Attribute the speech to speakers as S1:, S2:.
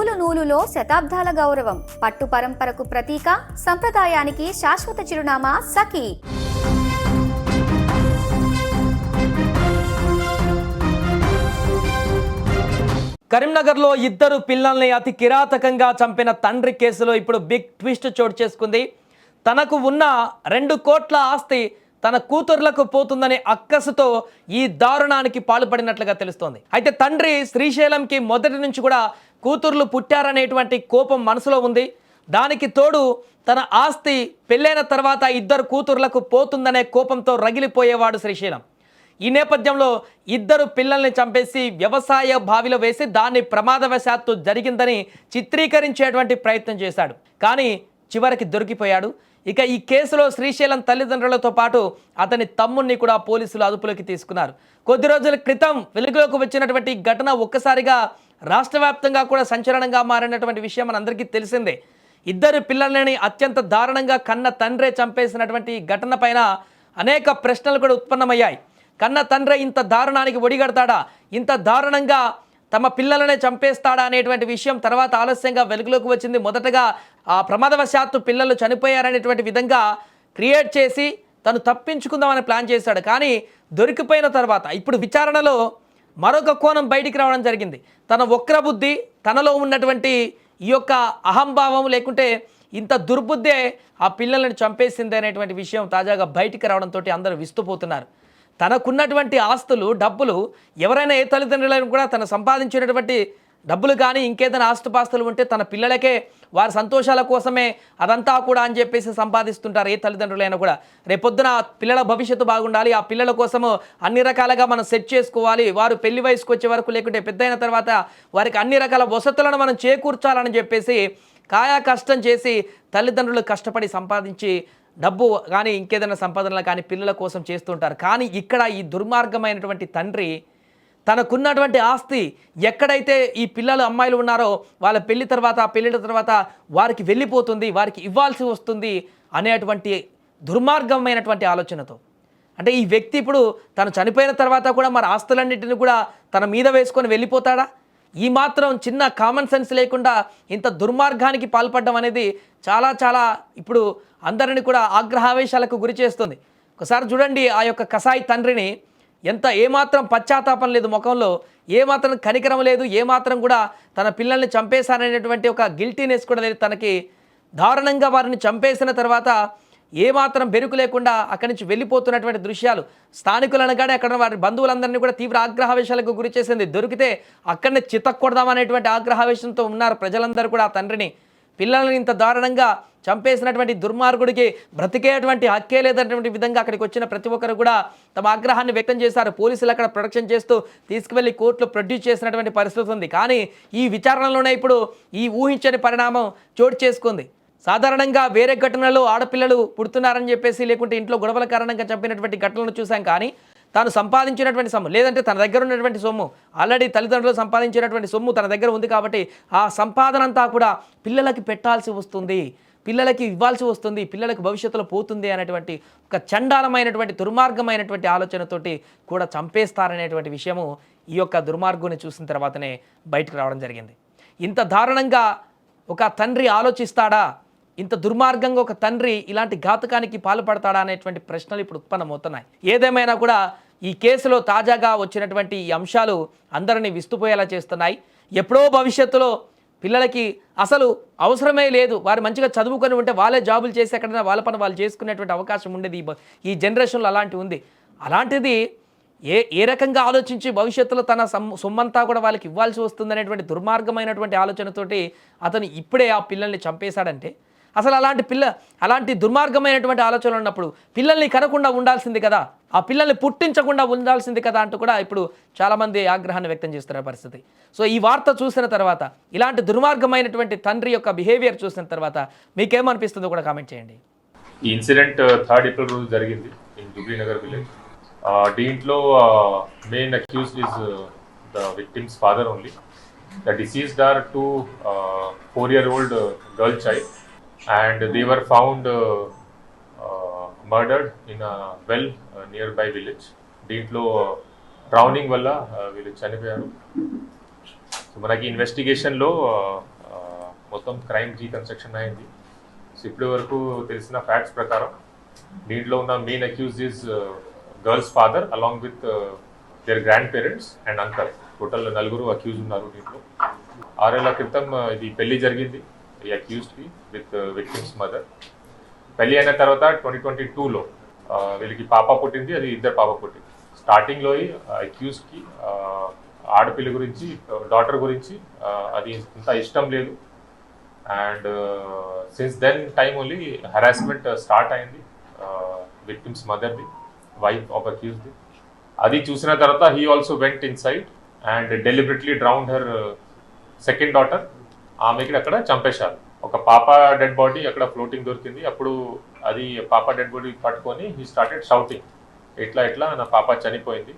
S1: నూలు నూలులో శతాబ్దాల గౌరవం, పట్టు పరంపరకు ప్రతీక, సంప్రదాయానికి శాశ్వత చిరునామా సఖీ.
S2: కరీంనగర్లో ఇద్దరు పిల్లల్ని అతి కిరాతకంగా చంపిన తండ్రి కేసులో ఇప్పుడు బిగ్ ట్విస్ట్ చోటు చేసుకుంది. తనకు ఉన్న 2 కోట్ల ఆస్తి తన కూతుర్లకు పోతుందనే అక్కసుతో ఈ దారుణానికి పాల్పడినట్లుగా తెలుస్తోంది. అయితే తండ్రి శ్రీశైలంకి మొదటి నుంచి కూడా కూతుర్లు పుట్టారనేటువంటి కోపం మనసులో ఉంది. దానికి తోడు తన ఆస్తి పెళ్ళైన తర్వాత 2 కూతుర్లకు పోతుందనే కోపంతో రగిలిపోయేవాడు శ్రీశైలం. ఈ నేపథ్యంలో 2 పిల్లల్ని చంపేసి వ్యవసాయ బావిలో వేసి దాన్ని ప్రమాదవశాత్తు జరిగిందని చిత్రీకరించేటువంటి ప్రయత్నం చేశాడు. కానీ చివరికి దొరికిపోయాడు. ఇక ఈ కేసులో శ్రీశైలం తల్లిదండ్రులతో పాటు అతని తమ్ముడిని కూడా పోలీసులు అదుపులోకి తీసుకున్నారు. కొద్ది రోజుల క్రితం వెలుగులోకి వచ్చినటువంటి ఘటన ఒక్కసారిగా రాష్ట్ర వ్యాప్తంగా కూడా సంచలనంగా మారినటువంటి విషయం మనందరికీ తెలిసిందే. 2 పిల్లలని అత్యంత దారుణంగా కన్న తండ్రే చంపేసినటువంటి ఘటన పైన అనేక ప్రశ్నలు కూడా ఉత్పన్నమయ్యాయి. కన్న తండ్రి ఇంత దారుణానికి ఒడిగడతాడా, ఇంత దారుణంగా తమ పిల్లలనే చంపేస్తాడా అనేటువంటి విషయం తర్వాత ఆలస్యంగా వెలుగులోకి వచ్చింది. మొదటగా ఆ ప్రమాదవశాత్తు పిల్లలు చనిపోయారనేటువంటి విధంగా క్రియేట్ చేసి తను తప్పించుకుందామని ప్లాన్ చేశాడు. కానీ దొరికిపోయిన తర్వాత ఇప్పుడు విచారణలో మరొక కోణం బయటికి రావడం జరిగింది. తన వక్ర బుద్ధి, తనలో ఉన్నటువంటి ఈ యొక్క అహంభావం లేకుంటే ఇంత దుర్బుద్ధే ఆ పిల్లల్ని చంపేసింది అనేటువంటి విషయం తాజాగా బయటికి రావడంతో అందరూ విస్తుపోతున్నారు. తనకున్నటువంటి ఆస్తులు, డబ్బులు, ఎవరైనా ఏ తల్లిదండ్రులను కూడా తను సంపాదించినటువంటి డబ్బులు కానీ ఇంకేదైనా ఆస్తుపాస్తులు ఉంటే తన పిల్లలకే వారి సంతోషాల కోసమే అదంతా కూడా అని చెప్పేసి సంపాదిస్తుంటారు ఏ తల్లిదండ్రులైనా కూడా. రేపొద్దున పిల్లల భవిష్యత్తు బాగుండాలి, ఆ పిల్లల కోసము అన్ని రకాలుగా మనం సెట్ చేసుకోవాలి, వారు పెళ్లి వయసుకు వచ్చే వరకు లేకుంటే పెద్దయిన తర్వాత వారికి అన్ని రకాల వసతులను మనం చేకూర్చాలని చెప్పేసి కాయా కష్టం చేసి తల్లిదండ్రులు కష్టపడి సంపాదించి డబ్బు కానీ ఇంకేదైనా సంపాదనలు కానీ పిల్లల కోసం చేస్తుంటారు. కానీ ఇక్కడ ఈ దుర్మార్గమైనటువంటి తండ్రి తనకున్నటువంటి ఆస్తి ఎక్కడైతే ఈ పిల్లలు అమ్మాయిలు ఉన్నారో వాళ్ళ పెళ్లి తర్వాత వారికి వెళ్ళిపోతుంది, వారికి ఇవ్వాల్సి వస్తుంది అనేటువంటి దుర్మార్గమైనటువంటి ఆలోచనతో. అంటే ఈ వ్యక్తి ఇప్పుడు తను చనిపోయిన తర్వాత కూడా మరి ఆస్తులన్నింటినీ కూడా తన మీద వేసుకొని వెళ్ళిపోతాడా? ఈ మాత్రం చిన్న కామన్ సెన్స్ లేకుండా ఇంత దుర్మార్గానికి పాల్పడడం అనేది చాలా ఇప్పుడు అందరిని కూడా ఆగ్రహావేశాలకు గురి చేస్తుంది. ఒకసారి చూడండి ఆ యొక్క కసాయి తండ్రిని, ఏమాత్రం పశ్చాత్తాపం లేదు ముఖంలో, ఏమాత్రం కనికరం లేదు, ఏమాత్రం కూడా తన పిల్లల్ని చంపేశారనేటువంటి ఒక గిల్టీనెస్ కూడా లేదు తనకి. దారుణంగా వారిని చంపేసిన తర్వాత ఏమాత్రం బెరుకు లేకుండా అక్కడి నుంచి వెళ్ళిపోతున్నటువంటి దృశ్యాలు స్థానికులను కానీ అక్కడ వారి బంధువులందరినీ కూడా తీవ్ర ఆగ్రహావేశాలకు గురి చేసింది. దొరికితే అక్కడనే చితక్కొడదామనేటువంటి ఆగ్రహావేశంతో ఉన్నారు ప్రజలందరూ కూడా. ఆ తండ్రిని, పిల్లల్ని ఇంత దారుణంగా చంపేసినటువంటి దుర్మార్గుడికి బ్రతికేటువంటి హక్కే లేదన్నటువంటి విధంగా అక్కడికి వచ్చిన ప్రతి ఒక్కరు కూడా తమ ఆగ్రహాన్ని వ్యక్తం చేశారు. పోలీసులు అక్కడ ప్రొటెక్షన్ చేస్తూ తీసుకువెళ్ళి కోర్టులో ప్రొడ్యూస్ చేసినటువంటి పరిస్థితి ఉంది. కానీ ఈ విచారణలోనే ఇప్పుడు ఈ ఊహించని పరిణామం చోటు చేసుకుంది. సాధారణంగా వేరే ఘటనలో ఆడపిల్లలు పుడుతున్నారని చెప్పేసి లేకుంటే ఇంట్లో గొడవల కారణంగా చంపినటువంటి ఘటనలను చూసాం. కానీ తాను సంపాదించినటువంటి సొమ్ము లేదంటే తన దగ్గర ఉన్నటువంటి సొమ్ము, ఆల్రెడీ తల్లిదండ్రులు సంపాదించినటువంటి సొమ్ము తన దగ్గర ఉంది కాబట్టి ఆ సంపాదన అంతా కూడా పిల్లలకి పెట్టాల్సి వస్తుంది, పిల్లలకి ఇవ్వాల్సి వస్తుంది, పిల్లలకు భవిష్యత్తులో పోతుంది అనేటువంటి ఒక చండాలమైనటువంటి దుర్మార్గమైనటువంటి ఆలోచనతోటి కూడా చంపేస్తారనేటువంటి విషయము ఈ యొక్క దుర్మార్గుని చూసిన తర్వాతనే బయటకు రావడం జరిగింది. ఇంత దారుణంగా ఒక తండ్రి ఆలోచిస్తాడా? ఇంత దుర్మార్గంగా ఒక తండ్రి ఇలాంటి ఘాతకానికి పాల్పడతాడా అనేటువంటి ప్రశ్నలు ఇప్పుడు ఉత్పన్నమవుతున్నాయి. ఏదేమైనా కూడా ఈ కేసులో తాజాగా వచ్చినటువంటి ఈ అంశాలు అందరినీ విస్తుపోయేలా చేస్తున్నాయి. ఎప్పుడో భవిష్యత్తులో పిల్లలకి అసలు అవసరమే లేదు, వారు మంచిగా చదువుకొని ఉంటే వాళ్ళే జాబులు చేసి ఎక్కడైనా వాళ్ళ పని వాళ్ళు చేసుకునేటువంటి అవకాశం ఉండేది. ఈ జనరేషన్లో అలాంటివి ఉంది. అలాంటిది ఏ రకంగా ఆలోచించి భవిష్యత్తులో తన సొమ్మంతా కూడా వాళ్ళకి ఇవ్వాల్సి వస్తుందనేటువంటి దుర్మార్గమైనటువంటి ఆలోచనతోటి అతను ఇప్పుడే ఆ పిల్లల్ని చంపేశాడంటే అసలు అలాంటి దుర్మార్గమైనటువంటి ఆలోచనలు ఉన్నప్పుడు పిల్లల్ని కనకుండా ఉండాల్సింది కదా, ఆ పిల్లల్ని పుట్టించకుండా ఉండాల్సింది కదా అంటూ కూడా ఇప్పుడు చాలామంది ఆగ్రహాన్ని వ్యక్తం చేస్తున్న పరిస్థితి. సో ఈ వార్త చూసిన తర్వాత, ఇలాంటి దుర్మార్గమైనటువంటి తండ్రి యొక్క బిహేవియర్ చూసిన తర్వాత మీకేమనిపిస్తుందో కూడా కామెంట్ చేయండి.
S3: ఈ ఇన్సిడెంట్ 3rd April రోజు జరిగింది ఇన్ జుబ్లీనగర్ విలేజ్. దీంట్లో main accused is the victim's father only. The deceased are 2 4-year-old girl child. And they were found murdered in a well nearby village. దీంట్లో డ్రౌనింగ్ వల్ల వీళ్ళు చనిపోయారు. సో మనకి ఇన్వెస్టిగేషన్లో మొత్తం క్రైమ్ రీకన్స్ట్రక్షన్ అయింది. సో ఇప్పటి వరకు తెలిసిన ఫ్యాక్ట్స్ ప్రకారం దీంట్లో ఉన్న main accuse is girls father along with their grand parents and uncle. Total 4 accuse ఉన్నారు దీంట్లో. 6 ఏళ్ల క్రితం ఇది పెళ్లి జరిగింది ఈ అక్యూజ్డ్కి విత్ విక్టిమ్స్ మదర్. పెళ్లి అయిన తర్వాత 2022లో వీళ్ళకి పాప పుట్టింది, అది 2 పాప పుట్టింది. స్టార్టింగ్లో అక్యూజ్కి ఆడపిల్ల గురించి, డాటర్ గురించి అది అంత ఇష్టం లేదు. And since then time only harassment start అయింది విక్టిమ్స్ మదర్ది, వైఫ్ ఆఫ్ అక్యూజ్ది. అది చూసిన తర్వాత he also went inside and deliberately drowned her second daughter. ఆమెకి అక్కడ చంపేశారు. ఒక పాప డెడ్ బాడీ అక్కడ ఫ్లోటింగ్ దొరికింది. అప్పుడు అది పాప డెడ్ బాడీ పట్టుకొని హీ స్టార్టెడ్ షౌటింగ్, ఎట్లా నా పాప చనిపోయింది,